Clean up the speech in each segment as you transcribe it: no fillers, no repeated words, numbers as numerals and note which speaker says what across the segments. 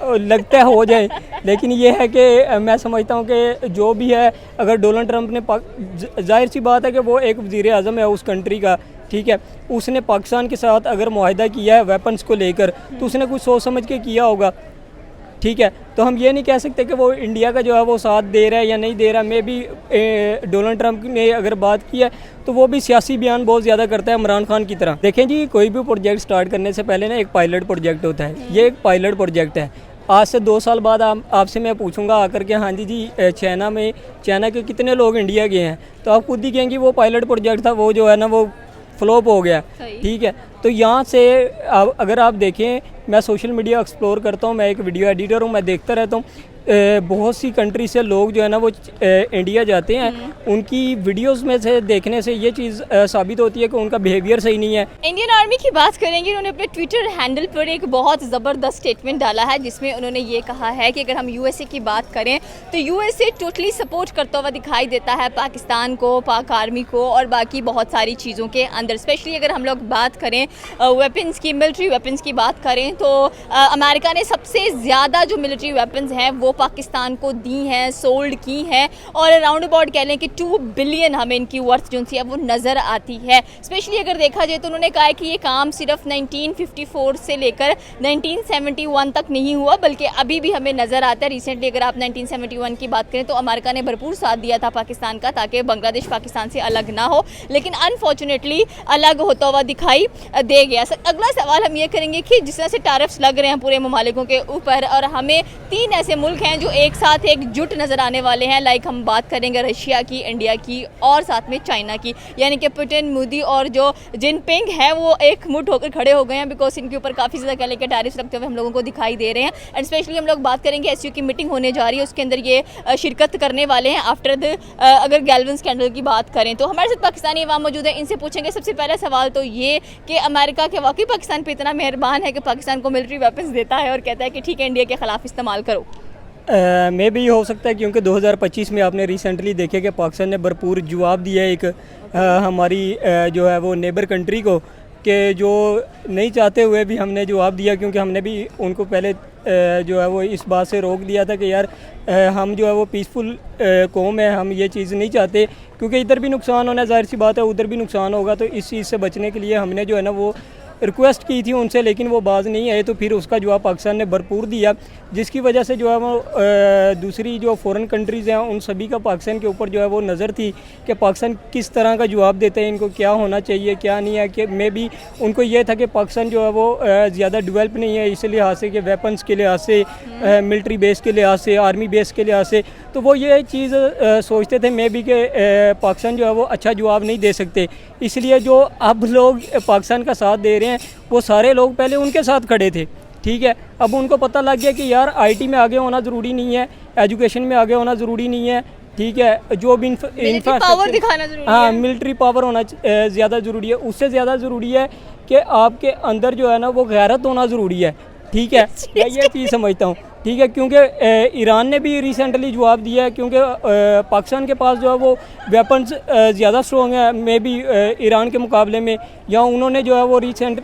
Speaker 1: लगता है हो जाए, लेकिन ये है कि मैं समझता हूँ कि जो भी है, अगर डोनाल्ड ट्रंप ने जाहिर सी बात है कि वो एक वज़ीर आज़म है उस कंट्री का, ठीक है, उसने पाकिस्तान के साथ अगर मुआहदा किया है वेपन्स को लेकर तो उसने कुछ सोच समझ के किया होगा, ठीक है। तो हम ये नहीं कह सकते कि वो इंडिया का जो है वो साथ दे रहा है या नहीं दे रहा। मे भी डोनाल्ड ट्रंप ने अगर बात की है तो वो भी सियासी बयान बहुत ज़्यादा करता है इमरान खान की तरह। देखें जी, कोई भी प्रोजेक्ट स्टार्ट करने से पहले ना एक पायलट प्रोजेक्ट होता है, ये एक पायलट प्रोजेक्ट है। आज से 2 साल बाद आपसे मैं पूछूंगा आकर के, हाँ जी चाइना के कितने लोग इंडिया गए हैं, तो आप खुद ही कहेंगे वो पायलट प्रोजेक्ट था, वो जो है ना वो फ्लॉप हो गया, ठीक है। तो यहाँ से अगर आप देखें, मैं सोशल मीडिया एक्सप्लोर करता हूँ, मैं एक वीडियो एडिटर हूँ, मैं देखता रहता हूँ, बहुत सी कंट्री से लोग जो है ना वो इंडिया जाते हैं, उनकी वीडियोस में से देखने से ये चीज़ साबित होती है कि उनका बिहेवियर सही नहीं है।
Speaker 2: इंडियन आर्मी की बात करेंगे, उन्होंने अपने ट्विटर हैंडल पर एक बहुत ज़बरदस्त स्टेटमेंट डाला है जिसमें उन्होंने ये कहा है कि अगर हम यूएसए की बात करें तो यूएसए टोटली सपोर्ट करता हुआ दिखाई देता है पाकिस्तान को, पाक आर्मी को और बाकी बहुत सारी चीज़ों के अंदर। स्पेशली अगर हम लोग बात करें वेपन्स की, मिलिट्री वेपन्स की बात करें तो अमेरिका ने सबसे ज़्यादा जो मिलिट्री वेपन्स हैं वो पाकिस्तान को दी हैं, सोल्ड की हैं, और अराउंड अबाउट कह लें कि 2 बिलियन हमें इनकी वर्थ जो है वो नज़र आती है। स्पेशली अगर देखा जाए तो उन्होंने कहा है कि ये काम सिर्फ 1954 से लेकर 1971 तक नहीं हुआ, बल्कि अभी भी हमें नज़र आता है। रिसेंटली अगर आप 1971 की बात करें तो अमेरिका ने भरपूर साथ दिया था पाकिस्तान का ताकि बांग्लादेश पाकिस्तान से अलग ना हो, लेकिन अनफॉर्चुनेटली अलग होता हुआ दिखाई दे गया। अगला सवाल हम ये करेंगे कि जिस तरह से टैरिफ्स लग रहे हैं पूरे ममालिकों के ऊपर और हमें 3 ऐसे मुल्क हैं जो एक साथ एकजुट नज़र आने वाले हैं, लाइक हम बात करेंगे रशिया की, इंडिया की और साथ में चाइना की, यानी कि पुतिन, मोदी और जो जिनपिंग है वो एक मुठ होकर खड़े हो गए हैं, बिकॉज इनके ऊपर काफ़ी ज़्यादा कह लेकर टैरिफ्स लगते हुए हम लोगों को दिखाई दे रहे हैं। एंड स्पेशली हम लोग बात करेंगे एससीओ की मीटिंग होने जा रही है, उसके अंदर ये शिरकत करने वाले हैं आफ्टर द अगर गैल्वन स्कैंडल की बात करें तो। हमारे साथ पाकिस्तानी अवाम मौजूद है, इनसे पूछेंगे सबसे पहला सवाल तो ये कि अमेरिका के वाकई पाकिस्तान पर इतना मेहरबान है कि पाकिस्तान को मिलिट्री वेपन्स देता है और कहता है कि ठीक है इंडिया के ख़िलाफ़ इस्तेमाल करो।
Speaker 1: मे भी हो सकता है क्योंकि 2025 में आपने रिसेंटली देखे कि पाकिस्तान ने भरपूर जवाब दिया है एक हमारी जो है वो नेबर कंट्री को, कि जो नहीं चाहते हुए भी हमने जवाब दिया, क्योंकि हमने भी उनको पहले जो है वो इस बात से रोक दिया था कि यार हम जो है वो पीसफुल कौम है, हम ये चीज़ नहीं चाहते, क्योंकि इधर भी नुकसान होना जाहिर सी बात है, उधर भी नुकसान होगा। तो इस चीज़ से बचने के लिए हमने जो है ना वो रिक्वेस्ट की थी उनसे, लेकिन वो बाज नहीं आए, तो फिर उसका जवाब पाकिस्तान ने भरपूर दिया, जिसकी वजह से जो है वो दूसरी जो फ़ॉरेन कंट्रीज़ हैं उन सभी का पाकिस्तान के ऊपर जो है वो नज़र थी कि पाकिस्तान किस तरह का जवाब देते हैं, इनको क्या होना चाहिए क्या नहीं है। कि मे भी उनको ये था कि पाकिस्तान जो है वो ज़्यादा डेवलप नहीं है, इस लिहाज से कि वेपन्स के लिहाज से, मिलिट्री बेस के लिहाज से, आर्मी बेस के लिहाज से, तो वो ये चीज़ सोचते थे मे भी कि पाकिस्तान जो है वो अच्छा जवाब नहीं दे सकते। इसलिए जो अब लोग पाकिस्तान का साथ दे रहे हैं वो सारे लोग पहले उनके साथ खड़े थे, ठीक है। अब उनको पता लग गया कि यार आईटी में आगे होना ज़रूरी नहीं है, एजुकेशन में आगे होना ज़रूरी नहीं है, ठीक है, जो भी
Speaker 2: पावर दिखाना ज़रूरी है,
Speaker 1: हाँ मिलिट्री पावर होना ज़्यादा ज़रूरी है। उससे ज़्यादा ज़रूरी है कि आपके अंदर जो है ना वो गैरत होना ज़रूरी है, ठीक है। मैं ये चीज़ समझता हूँ, ठीक है, क्योंकि ईरान ने भी रिसेंटली जवाब दिया है, क्योंकि पाकिस्तान के पास जो है वो वेपन्स ज़्यादा स्ट्रॉन्ग है मे भी ईरान के मुकाबले में, या उन्होंने जो है वो रिसेंट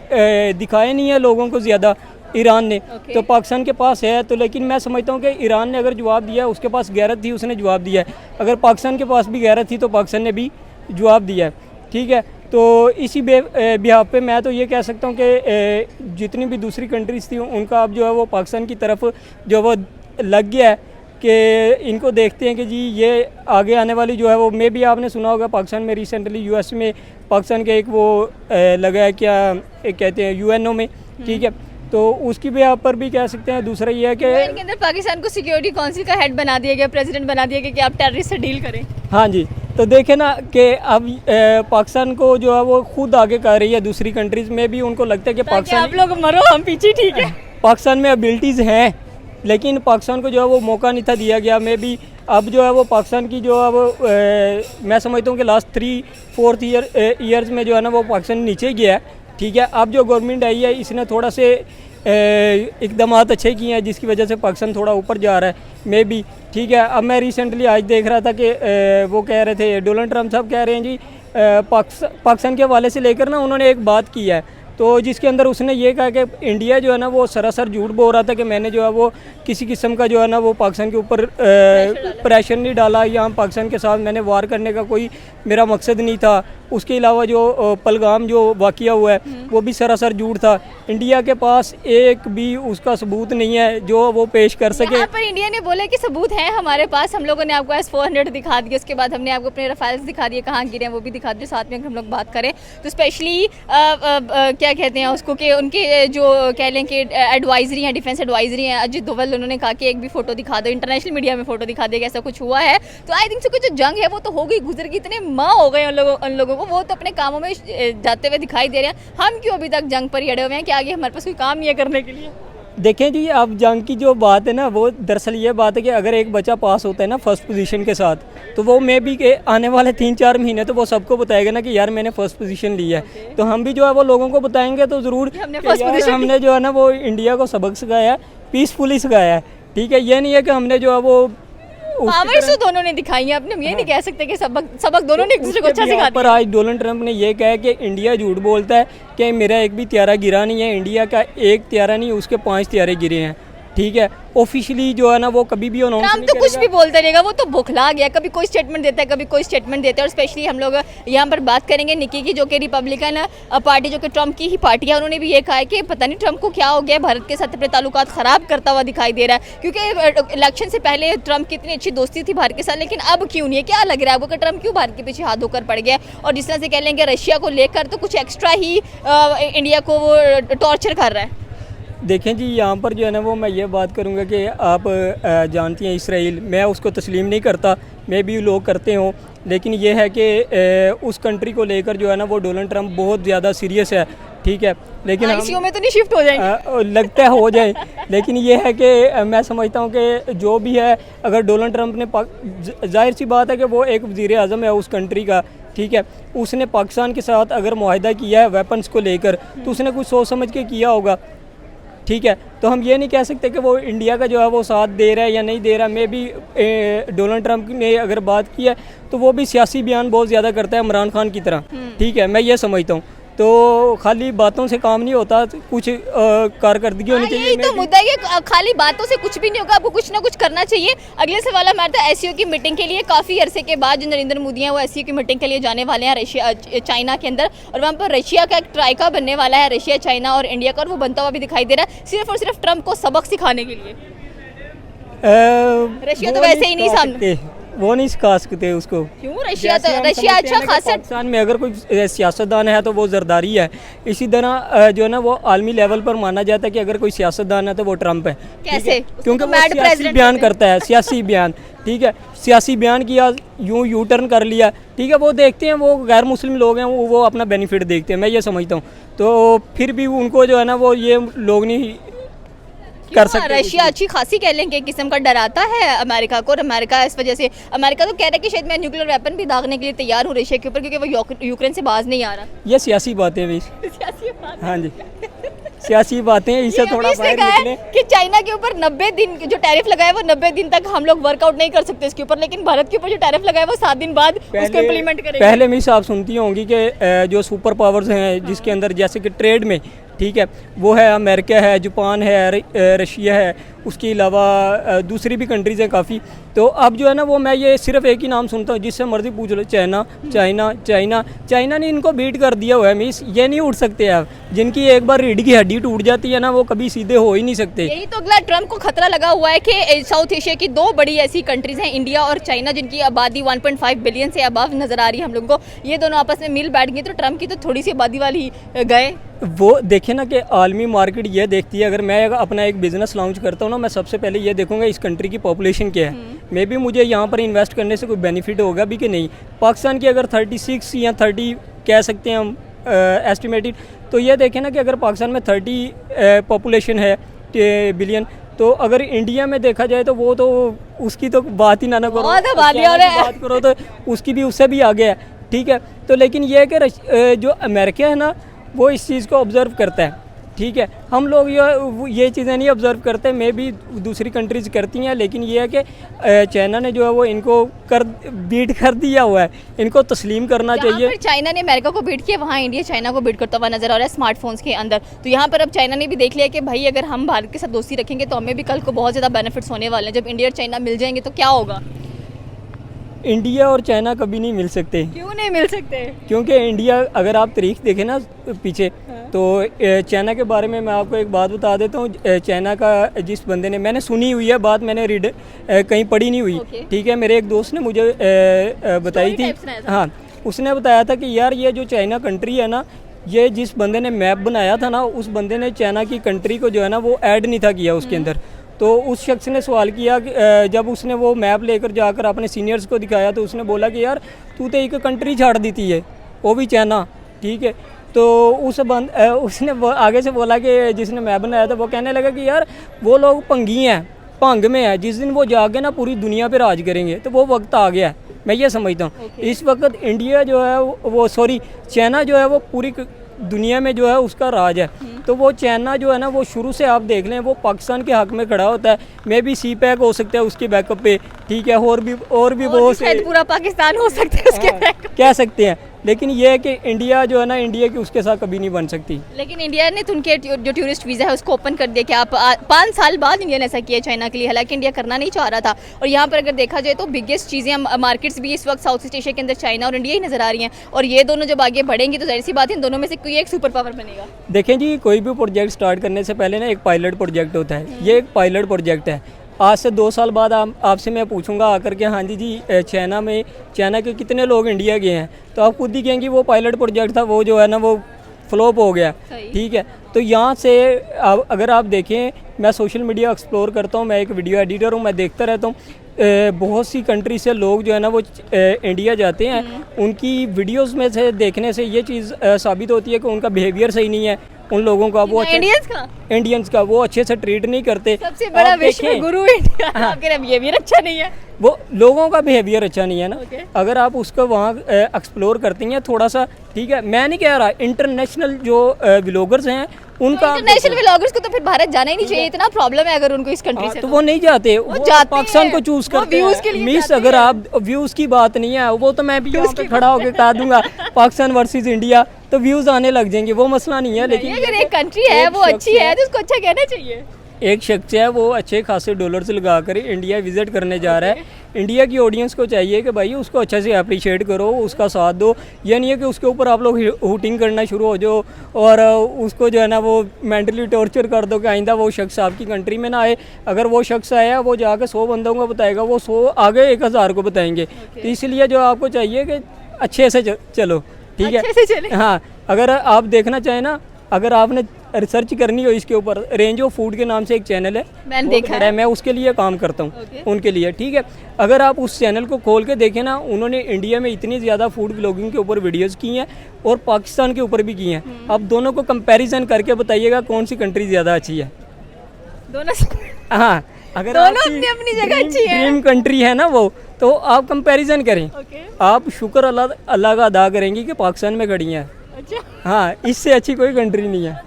Speaker 1: दिखाए नहीं है लोगों को ज़्यादा ईरान ने, तो पाकिस्तान के पास है। तो लेकिन मैं समझता हूँ कि ईरान ने अगर जवाब दिया, उसके पास गैरत थी, उसने जवाब दिया है। अगर पाकिस्तान के पास भी गैरत थी तो पाकिस्तान ने भी जवाब दिया है, ठीक है। तो इसी बिहाफ पे मैं तो ये कह सकता हूँ कि जितनी भी दूसरी कंट्रीज़ थी उनका अब जो है वो पाकिस्तान की तरफ जो वो लग गया है कि इनको देखते हैं कि जी ये आगे आने वाली जो है वो, मे भी आपने सुना होगा पाकिस्तान में रिसेंटली यूएस में पाकिस्तान के एक वो लगा है, क्या एक कहते हैं यूएनओ में, ठीक है। तो उसकी भी पर भी कह सकते हैं। दूसरा ये है कि
Speaker 2: इनके अंदर पाकिस्तान को सिक्योरिटी काउंसिल का हेड बना दिया गया, प्रेसिडेंट बना दिया गया कि आप टेररिस्ट से डील करें।
Speaker 1: हाँ जी, तो देखें ना कि अब पाकिस्तान को जो है वो खुद आगे कर रही है दूसरी कंट्रीज़ में भी, उनको लगता है कि पाकिस्तान
Speaker 2: आप लोग मरो हम पीछे, ठीक है।
Speaker 1: पाकिस्तान में एबिलिटीज़ हैं, लेकिन पाकिस्तान को जो है वो मौका नहीं था दिया गया। मे भी अब जो है वो पाकिस्तान की जो है वो मैं समझता हूँ कि लास्ट 3-4 ईयर्स में जो है ना वो पाकिस्तान नीचे गया है, ठीक है। अब जो गवर्नमेंट आई है इसने थोड़ा से इकदाम अच्छे किए हैं, जिसकी वजह से पाकिस्तान थोड़ा ऊपर जा रहा है मे भी, ठीक है। अब मैं रिसेंटली आज देख रहा था कि वो कह रहे थे, डोनाल्ड ट्रंप साहब कह रहे हैं जी पाकिस्तान के हवाले से लेकर ना उन्होंने एक बात की है तो जिसके अंदर उसने ये कहा कि इंडिया जो है ना वो सरासर झूठ बोल रहा था कि मैंने जो है वो किसी किस्म का जो है ना वो पाकिस्तान के ऊपर प्रेशर नहीं डाला या पाकिस्तान के साथ मैंने वार करने का कोई मेरा मकसद नहीं था। उसके अलावा जो पहलगाम जो वाक़या हुआ है वो भी सरासर झूठ था। इंडिया के पास एक भी उसका सबूत नहीं है जो वो पेश कर सके।
Speaker 2: यहाँ पर इंडिया ने बोला कि सबूत है हमारे पास, हम लोगों ने आपको S-400 दिखा दिए, उसके बाद हमने आपको अपने रफाइल्स दिखा दिए, कहाँ गिरे हैं वो भी दिखा दिए। साथ में अगर हम लोग बात करें तो स्पेशली क्या कहते हैं उसको कि उनके जो कह लें कि एडवाइजरी हैं, डिफेंस एडवाइजरी हैं अजीत डोवल, उन्होंने कहा कि एक भी फोटो दिखा दो, इंटरनेशनल मीडिया में फोटो दिखा देगा ऐसा कुछ हुआ है। तो आई थिंक सो कि जो जंग है वो तो हो गई, गुजर गई, इतने माह हो गए उन लोगों को, वो तो अपने कामों में जाते हुए दिखाई दे रहे हैं। हम क्यों अभी तक जंग पर ही अड़े हुए हैं कि आगे हमारे पास कोई काम नहीं है करने के लिए?
Speaker 1: देखें जी, अब जंग की जो बात है ना वो दरअसल ये बात है कि अगर एक बच्चा पास होता है ना फर्स्ट पोजीशन के साथ तो वो मे भी के आने वाले 3-4 महीने तो वो सबको बताएगा ना कि यार मैंने फर्स्ट पोजीशन ली है। तो हम भी जो है वो लोगों को बताएंगे तो ज़रूर हमने जो है ना वो इंडिया को सबक सिखाया है, पीसफुली सिखाया है। ठीक है, ये नहीं है कि हमने जो है वो
Speaker 2: पावर्स तो दोनों ने दिखाई है, अपने ये नहीं कह सकते कि सबक दोनों ने एक दूसरे को अच्छा सिखा दिया।
Speaker 1: पर आज डोनाल्ड ट्रंप ने ये कहा कि इंडिया झूठ बोलता है कि मेरा एक भी त्यारा गिरा नहीं है। इंडिया का एक त्यारा नहीं, उसके 5 त्यारे गिरे हैं। ठीक है, ऑफिशियली जो है ना वो कभी भी अनाउंस
Speaker 2: ट्रम्प तो कुछ भी बोलते रहेगा, वो तो बुखला गया, कभी कोई स्टेटमेंट देता है कभी कोई स्टेटमेंट देता है। और स्पेशली हम लोग यहाँ पर बात करेंगे निकी की, जो कि रिपब्लिकन पार्टी जो कि ट्रम्प की ही पार्टी है, उन्होंने भी ये कहा है कि पता नहीं ट्रम्प को क्या हो गया, भारत के साथ अपने ताल्लुकात ख़राब करता हुआ दिखाई दे रहा है। क्योंकि इलेक्शन से पहले ट्रम्प की इतनी अच्छी दोस्ती थी भारत के साथ, लेकिन अब क्यों नहीं है? क्या लग रहा है आपको कि ट्रम्प क्यों भारत के पीछे हाथ धोकर पड़ गया? और जिस तरह से कह लेंगे रशिया को लेकर तो कुछ एक्स्ट्रा ही इंडिया को वो टॉर्चर कर रहा है।
Speaker 1: देखें जी, यहाँ पर जो है ना वो मैं ये बात करूँगा कि आप जानती हैं इसराइल, मैं उसको तस्लीम नहीं करता, मैं भी लोग करते हों, लेकिन ये है कि उस कंट्री को लेकर जो है ना वो डोनाल्ड ट्रंप बहुत ज़्यादा सीरियस है। ठीक है, लेकिन
Speaker 2: ICU में तो नहीं शिफ्ट हो जाएंगे?
Speaker 1: लगता है हो जाए, लेकिन ये है कि मैं समझता हूँ कि जो भी है, अगर डोनाल्ड ट्रंप ने जाहिर सी बात है कि वो एक वज़ीर आज़म है उस कंट्री का, ठीक है, उसने पाकिस्तान के साथ अगर मुआहदा किया है वेपन्स को लेकर तो उसने कुछ सोच समझ के किया होगा। ठीक है, तो हम ये नहीं कह सकते कि वो इंडिया का जो है वो साथ दे रहा है या नहीं दे रहा। मे भी डोनाल्ड ट्रंप ने अगर बात की है तो वो भी सियासी बयान बहुत ज़्यादा करता है इमरान खान की तरह। ठीक है, मैं ये समझता हूँ, तो खाली बातों से काम नहीं होता, कुछ कारकर्दगी होनी चाहिए।
Speaker 2: यही तो मुद्दा है कि खाली बातों से कुछ भी नहीं होगा, आपको कुछ ना कुछ करना चाहिए। अगले सवाल हमारा था SCO की मीटिंग के लिए, काफ़ी अरसे के बाद जो नरेंद्र मोदी हैं वो SCO की मीटिंग के लिए जाने वाले हैं रशिया चाइना के अंदर, और वहाँ पर रशिया का एक ट्राइका बनने वाला है, रशिया चाइना और इंडिया का, और वो बनता हुआ भी दिखाई दे रहा है सिर्फ और सिर्फ ट्रंप को सबक सिखाने के लिए। रशिया तो वैसे ही नहीं सामने,
Speaker 1: वो नहीं सिखा सकते उसको।
Speaker 2: क्यों? रशिया अच्छा खासा,
Speaker 1: पाकिस्तान में अगर कोई सियासतदान है तो वो जरदारी है। इसी तरह जो है ना वो आलमी लेवल पर माना जाता है कि अगर कोई सियासतदान है तो वो ट्रंप है।
Speaker 2: कैसे?
Speaker 1: क्योंकि वो सियासी बयान करता है, सियासी बयान। ठीक है, सियासी बयान किया, यू टर्न कर लिया। ठीक है, वो देखते हैं, वो गैर मुस्लिम लोग हैं, वो अपना बेनिफिट देखते हैं, मैं ये समझता हूँ। तो फिर भी उनको जो है ना वो ये लोग नहीं कर सकते।
Speaker 2: रशिया अच्छी खासी कह लें कि एक किस्म का डराता है अमेरिका को, और अमेरिका इस वजह से, अमेरिका तो कह रहा है कि शायद मैं न्यूक्लियर वेपन भी दागने के लिए तैयार हूँ रशिया के ऊपर, क्योंकि वो यूक्रेन से बाज नहीं आ रहा।
Speaker 1: ये सियासी बातें भी,
Speaker 2: सियासी बात,
Speaker 1: हाँ जी, सियासी बातें, इससे थोड़ा बाहर निकले
Speaker 2: कि चाइना के ऊपर 90 दिन जो टैरिफ लगाया वो 90 दिन तक हम लोग वर्कआउट नहीं कर सकते इसके ऊपर, लेकिन भारत के ऊपर जो टैरिफ लगाया वो 7 दिन बाद उसको इम्प्लीमेंट करेंगे।
Speaker 1: पहले मिस आप सुनती होंगी कि जो सुपर पावर्स हैं जिसके अंदर जैसे कि ट्रेड में, ठीक है, वो है अमेरिका है, जापान है, रशिया है, उसके अलावा दूसरी भी कंट्रीज़ हैं काफ़ी। तो अब जो है ना वो मैं ये सिर्फ एक ही नाम सुनता हूँ, जिससे मर्जी पूछ लो, चाइना चाइना चाइना। चाइना ने इनको बीट कर दिया हुआ है मिस, ये नहीं उठ सकते आप। जिनकी एक बार रीढ़ की हड्डी टूट जाती है ना वो कभी सीधे हो ही नहीं सकते।
Speaker 2: यही तो अगला ट्रम्प को खतरा लगा हुआ है कि साउथ एशिया की 2 बड़ी ऐसी कंट्रीज़ हैं, इंडिया और चाइना, जिनकी आबादी 1.5 बिलियन से अबव नज़र आ रही है हम लोगों को। ये दोनों आपस में मिल बैठ गए तो ट्रम्प की तो थोड़ी सी आबादी वाली गए।
Speaker 1: वो देखे ना कि आलमी मार्केट ये देखती है, अगर मैं अपना एक बिज़नेस लॉन्च करता हूँ ना, मैं सबसे पहले ये देखूंगा इस कंट्री की पॉपुलेशन क्या है, मे बी मुझे यहाँ पर इन्वेस्ट करने से कोई बेनिफिट होगा भी कि नहीं। पाकिस्तान की अगर 36 या 30 कह सकते हैं हम एस्टिमेटेड, तो ये देखें ना कि अगर पाकिस्तान में 30 पॉपुलेशन है बिलियन, तो अगर इंडिया में देखा जाए तो वो तो उसकी तो बात ही ना करो, बात करो तो उसकी भी उससे भी आगे है। ठीक है, तो लेकिन ये है कि जो अमेरिका है ना वो इस चीज़ को ऑब्ज़र्व करता है। ठीक है, हम लोग ये चीज़ें नहीं ऑब्जर्व करते, मे भी दूसरी कंट्रीज करती हैं, लेकिन ये है कि चाइना ने जो है वो इनको बीट कर दिया हुआ है, इनको तस्लीम करना चाहिए।
Speaker 2: पर चाइना ने अमेरिका को बीट किया, वहाँ इंडिया चाइना को बीट करता हुआ नजर आ रहा है स्मार्टफोन्स के अंदर। तो यहाँ पर अब चाइना ने भी देख लिया कि भाई अगर हम भारत के साथ दोस्ती रखेंगे तो हमें भी कल को बहुत ज़्यादा बेनिफिट्स होने वाले हैं। जब इंडिया और चाइना मिल जाएंगे तो क्या होगा?
Speaker 1: इंडिया और चाइना कभी नहीं मिल सकते।
Speaker 2: क्यों नहीं मिल सकते?
Speaker 1: क्योंकि इंडिया, अगर आप तारीख देखें ना पीछे, तो चाइना के बारे में मैं आपको एक बात बता देता हूँ। चाइना का जिस बंदे ने, मैंने सुनी हुई है बात, मैंने कहीं पढ़ी नहीं हुई, ठीक है, मेरे एक दोस्त ने मुझे बताई थी। हाँ, उसने बताया था कि यार ये जो चाइना कंट्री है ना, ये जिस बंदे ने मैप बनाया था ना, उस बंदे ने चाइना की कंट्री को जो है ना वो ऐड नहीं था किया उसके अंदर। तो उस शख्स ने सवाल किया कि जब उसने वो मैप लेकर जाकर अपने सीनियर्स को दिखाया तो उसने बोला कि यार तू तो एक कंट्री छाड़ दी थी, है वो भी चाइना, ठीक है। तो उसने वो आगे से बोला कि जिसने मैप बनाया था वो कहने लगा कि यार वो लोग भंगी हैं, भंग में है, जिस दिन वो जाके ना पूरी दुनिया पे राज करेंगे, तो वो वक्त आ गया है। मैं ये समझता हूँ इस वक्त इंडिया जो है वो चाइना जो है वो पूरी दुनिया में जो है उसका राज है। तो वो चाइना जो है ना वो शुरू से आप देख लें वो पाकिस्तान के हक में खड़ा होता है। मे भी सी पैक हो सकता है उसकी बैकअप पे, ठीक है, और भी बहुत से,
Speaker 2: पूरा पाकिस्तान हो सकता है उसके बैकअप,
Speaker 1: कह सकते हैं। लेकिन ये है कि इंडिया जो है ना, इंडिया की उसके साथ कभी नहीं बन सकती।
Speaker 2: लेकिन इंडिया ने तो उनके जो टूरिस्ट वीज़ा है उसको ओपन कर दिया कि आप 5 साल बाद इंडिया ने ऐसा किया चाइना के लिए, हालांकि इंडिया करना नहीं चाह रहा था। और यहाँ पर अगर देखा जाए तो बिगेस्ट चीज़ें, मार्केट्स भी इस वक्त साउथ ईस्ट एशिया के अंदर चाइना और इंडिया ही नजर आ रही हैं। और ये दोनों जब आगे बढ़ेंगी तो जाहिर सी बात है इन दोनों में से कोई एक सुपर पावर बनेगा।
Speaker 1: देखें जी, कोई भी प्रोजेक्ट स्टार्ट करने से पहले ना एक पायलट प्रोजेक्ट होता है। ये एक पायलट प्रोजेक्ट है। आज से 2 साल बाद आपसे मैं पूछूंगा आकर के, हाँ जी चाइना के कितने लोग इंडिया गए हैं, तो आप खुद ही कहेंगे वो पायलट प्रोजेक्ट था, वो जो है ना वो फ्लॉप हो गया, ठीक है। तो यहाँ से अगर आप देखें, मैं सोशल मीडिया एक्सप्लोर करता हूँ, मैं एक वीडियो एडिटर हूँ, मैं देखता रहता हूँ, बहुत सी कंट्री से लोग जो है ना वो इंडिया जाते हैं। उनकी वीडियोस में से देखने से ये चीज़ साबित होती है कि उनका बिहेवियर सही नहीं है। उन लोगों का वो इंडियंस का वो अच्छे से ट्रीट नहीं करते।
Speaker 2: सबसे बड़ा विश्व गुरु इंडिया, आपके बिहेवियर अच्छा नहीं है, वो
Speaker 1: लोगों का बिहेवियर अच्छा नहीं है ना। अगर आप उसको वहाँ एक्सप्लोर करती हैं थोड़ा सा, ठीक है, मैं नहीं कह रहा, इंटरनेशनल जो व्लॉगर्स हैं उनका,
Speaker 2: इंटरनेशनल व्लॉगर्स को तो फिर भारत जाना ही नहीं चाहिए, इतना प्रॉब्लम है अगर उनको इस कंट्री से।
Speaker 1: तो वो नहीं जाते, वो पाकिस्तान को चूज करते हैं। मिस, अगर आप व्यूज की बात नहीं है, वो तो मैं भी यहाँ पे खड़ा होकर कहा दूंगा पाकिस्तान वर्सेस इंडिया, तो व्यूज आने लग जाएंगे, वो मसला नहीं है। लेकिन
Speaker 2: अगर एक कंट्री है वो अच्छी है तो उसको अच्छा कहना चाहिए।
Speaker 1: एक शख्स है वो अच्छे खासे डॉलर्स लगाकर इंडिया विजिट करने जा रहा है। इंडिया की ऑडियंस को चाहिए कि भाई उसको अच्छे से अप्रिशिएट करो, उसका साथ दो। ये नहीं है कि उसके ऊपर आप लोग हुटिंग करना शुरू हो जाओ और उसको जो है ना वो मेंटली टॉर्चर कर दो कि आइंदा वो शख्स आपकी कंट्री में ना आए। अगर वो शख्स आया, वो जाकर 100 बंदों को बताएगा, वो 100 आगे 1000 को बताएंगे। तो इसलिए जो आपको चाहिए कि अच्छे से चलो, ठीक है। हाँ, अगर आप देखना चाहें ना, अगर आपने रिसर्च करनी हो इसके ऊपर, रेंज ऑफ फूड के नाम से एक चैनल है,
Speaker 2: मैंने देखा है,
Speaker 1: मैं उसके लिए काम करता हूँ, उनके लिए, ठीक है। अगर आप उस चैनल को खोल के देखें ना, उन्होंने इंडिया में इतनी ज़्यादा फूड व्लॉगिंग के ऊपर वीडियोस की हैं और पाकिस्तान के ऊपर भी की हैं। आप दोनों को कंपैरिजन करके बताइएगा कौन सी कंट्री ज़्यादा अच्छी है।
Speaker 2: दोनों,
Speaker 1: हाँ, अगर
Speaker 2: दोनों अपनी जगह अच्छी है,
Speaker 1: ड्रीम कंट्री है ना वो, तो आप कंपैरिजन करें। आप शुक्र अल्लाह का अदा करेंगे कि पाकिस्तान में खड़ी हैं। हाँ, इससे अच्छी कोई कंट्री नहीं है।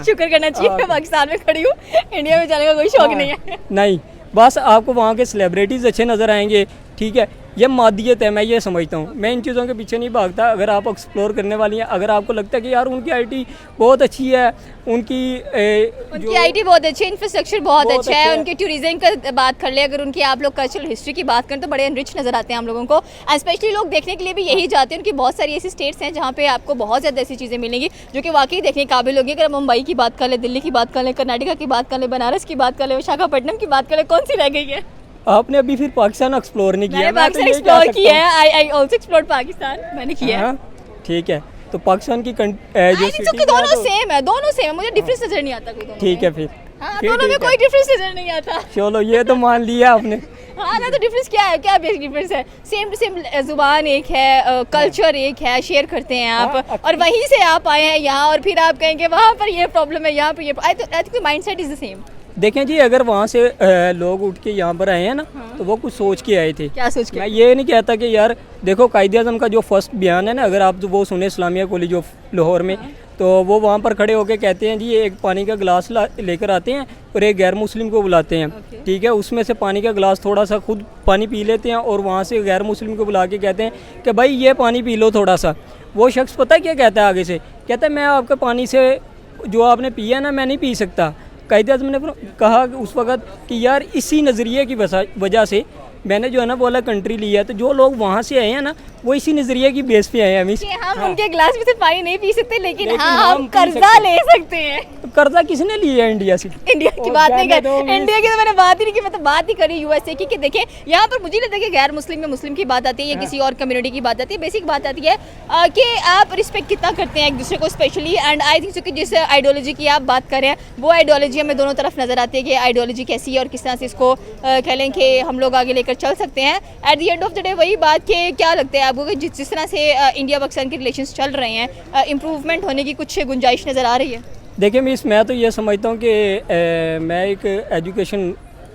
Speaker 2: शुक्र करना चाहिए मैं पाकिस्तान में खड़ी हूँ, इंडिया में जाने का कोई शौक नहीं है।
Speaker 1: नहीं, बस आपको वहाँ के सेलिब्रिटीज़ अच्छे नज़र आएंगे, ठीक है। ये मादियत है, मैं ये समझता हूँ। मैं इन चीज़ों के पीछे नहीं भागता। अगर आप एक्सप्लोर करने वाली हैं, अगर आपको लगता है कि यार उनकी आईटी बहुत अच्छी है, उनकी
Speaker 2: आईटी बहुत अच्छी है, इंफ्रास्ट्रक्चर बहुत अच्छा है, उनकी टूरिज्म का बात कर ले, अगर उनकी आप लोग कल्चरल हिस्ट्री की बात करें तो बड़े एनरिच नज़र आते हैं हम लोगों को। एंड स्पेशली लोग देखने के लिए भी यही जाते हैं। उनकी बहुत सारी ऐसी स्टेट्स हैं जहाँ पे आपको बहुत ज़्यादा ऐसी चीज़ें मिलेंगी जो कि वाकई देखने के काबिल होगी। अगर मुंबई की बात कर ले, दिल्ली की बात कर ले, कर्नाटका की बात कर ले, बनारस की बात कर ले, विशाखापट्टनम की बात कर ले, कौन सी रह गई है?
Speaker 1: आपने अभी फिर पाकिस्तान एक्सप्लोर नहीं किया।
Speaker 2: मैंने पाकिस्तान एक्सप्लोर किया है, आई आल्सो एक्सप्लोर्ड पाकिस्तान, मैंने किया है।
Speaker 1: ठीक है, तो पाकिस्तान की जो
Speaker 2: सिटी दोनों सेम है, दोनों सेम है, मुझे डिफरेंस नजर नहीं आता कोई।
Speaker 1: ठीक है, फिर
Speaker 2: दोनों में कोई डिफरेंस नजर नहीं आता।
Speaker 1: चलो, ये तो मान लिया आपने।
Speaker 2: हाँ ना, तो डिफरेंस क्या है? क्या बेसिक डिफरेंस है? सेम टू सेम जुबान एक है, कल्चर एक है, शेयर करते हैं आप, और वहीं से आप आए हैं यहाँ, और फिर आप कहेंगे वहाँ पर ये प्रॉब्लम है, यहाँ पर ये। I think mind set is the same.
Speaker 1: देखें जी, अगर वहाँ से लोग उठ के यहाँ पर आए हैं ना, तो वो कुछ सोच के आए थे।
Speaker 2: क्या सोच के?
Speaker 1: मैं ये नहीं कहता कि यार देखो, कायदे आज़म का जो फर्स्ट बयान है ना, अगर आप वो सुने इस्लामिया कॉलेज ऑफ लाहौर में, तो वो वहाँ पर खड़े होकर कहते हैं जी एक पानी का गिलास लेकर आते हैं और एक गैर मुस्लिम को बुलाते हैं, ठीक है, उसमें से पानी का गिलास थोड़ा सा खुद पानी पी लेते हैं और वहाँ से गैर मुस्लिम को बुला के कहते हैं कि भाई ये पानी पी लो थोड़ा सा। वो शख्स पता है क्या कहता है आगे से, कहता है मैं आपके पानी से जो आपने पिया ना मैं नहीं पी सकता। कायदे आज़म ने कहा उस वक़्त कि यार इसी नज़रिए की वजह से मैंने जो है ना बोला कंट्री लिया है, तो जो लोग वहाँ से आए हैं ना वो इसी नज़रिए की बेस पे आए हैं।
Speaker 2: हम उनके गिलास में से पानी नहीं पी सकते, लेकिन हाँ हम कर्जा ले सकते हैं।
Speaker 1: तो कर्जा किसने लिया है इंडिया से?
Speaker 2: इंडिया की बात नहीं कर, इंडिया की तो मैंने बात ही नहीं की, मैं तो बात ही करी यूएसए की। कि देखिए यहाँ पर मुझे लगता है कि गैर मुस्लिम में मुस्लिम की बात आती है या किसी और कम्युनिटी की बात आती है, बेसिक बात आती है कि आप रिस्पेक्ट कितना करते हैं एक दूसरे को स्पेशली। एंड आई थिंक कि जिस आइडियोलॉजी की आप बात कर रहे हैं वो आइडियोलॉजी हमें दोनों तरफ नजर आती है कि आइडियोलॉजी कैसी है और किस तरह से इसको कह लें कि हम लोग आगे लेकर चल सकते हैं। At the end of the day वही बात कि क्या लगता है आपको कि जिस तरह से इंडिया पाकिस्तान के रिलेशंस चल रहे हैं इम्प्रूवमेंट होने की कुछ गुंजाइश नज़र आ रही है?
Speaker 1: देखिए मिस, मैं तो ये समझता हूँ कि मैं एक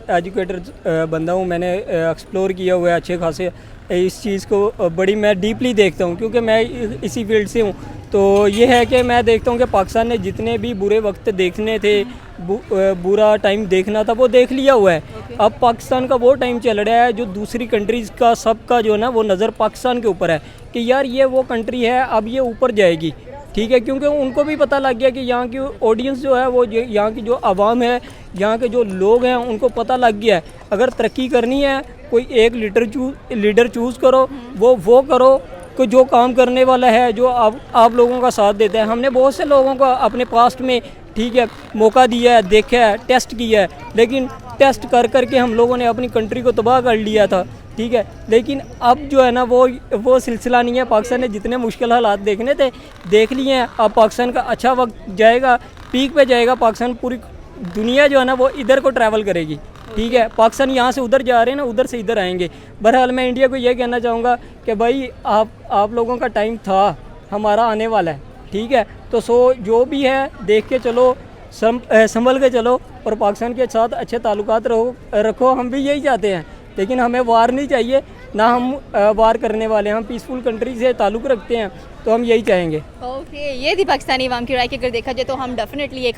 Speaker 1: एजुकेटर बंदा हूँ, मैंने एक्सप्लोर किया हुआ है अच्छे खासे इस चीज़ को, बड़ी मैं डीपली देखता हूँ क्योंकि मैं इसी फील्ड से हूँ। तो ये है कि मैं देखता हूँ कि पाकिस्तान ने जितने भी बुरे वक्त देखने थे, बुरा टाइम देखना था वो देख लिया हुआ है। अब पाकिस्तान का वो टाइम चल रहा है जो दूसरी कंट्रीज़ का सबका जो है ना वो नज़र पाकिस्तान के ऊपर है कि यार ये वो कंट्री है, अब ये ऊपर जाएगी, ठीक है, क्योंकि उनको भी पता लग गया कि यहाँ की ऑडियंस जो है वो यहाँ की जो आवाम है, यहाँ के जो लोग हैं उनको पता लग गया है अगर तरक्की करनी है कोई एक लीडर चूज़ करो, वो करो को जो काम करने वाला है, जो आप लोगों का साथ देता है। हमने बहुत से लोगों को अपने पास्ट में, ठीक है, मौका दिया है, देखा है, टेस्ट किया है, लेकिन टेस्ट कर करके हम लोगों ने अपनी कंट्री को तबाह कर लिया था, ठीक है। लेकिन अब जो है ना वो सिलसिला नहीं है। पाकिस्तान ने जितने मुश्किल हालात देखने थे देख लिए हैं। अब पाकिस्तान का अच्छा वक्त जाएगा, पीक पे जाएगा पाकिस्तान, पूरी दुनिया जो है ना वो इधर को ट्रैवल करेगी, ठीक है। पाकिस्तान यहाँ से उधर जा रहे हैं ना, उधर से इधर आएंगे। बहरहाल मैं इंडिया को ये कहना चाहूँगा कि भाई आप लोगों का टाइम था, हमारा आने वाला है, ठीक है। तो जो भी है देख के चलो, संभल के चलो और पाकिस्तान के साथ अच्छे ताल्लुकात रखो। हम भी यही चाहते हैं, लेकिन हमें वार नहीं चाहिए, ना हम वार करने वाले हैं। हम पीसफुल कंट्री से ताल्लुक़ रखते हैं, तो हम यही चाहेंगे।
Speaker 2: ओके, ये थी पाकिस्तानी अवाम की राय की। अगर देखा जाए तो हम डेफिनेटली एक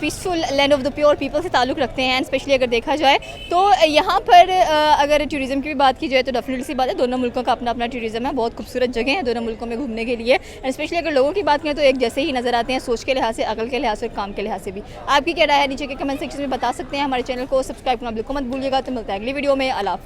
Speaker 2: peaceful land of the pure people से ताल्लुक़ रखते हैं। एंड स्पेशली अगर देखा जाए तो यहाँ पर अगर टूरिज़म की भी बात की जाए तो डेफिनेटली सी बात है, दोनों मुल्कों का अपना अपना टूरिज़म है, बहुत खूबसूरत जगह है दोनों मुल्कों में घूमने के लिए। एंड स्पेशली अगर लोगों की बात करें तो एक जैसे ही नज़र आते हैं, सोच के लिहाज से, अकल के लिहाज से, काम के लिहाज से भी। आपकी क्या राय है नीचे के कमेंट सेक्शन में बता सकते हैं। हमारे चैनल को सब्सक्राइब करना बिल्कुल मत भूलिएगा। तो मिलता है अगली वीडियो में। अल्लाह हाफ़िज़।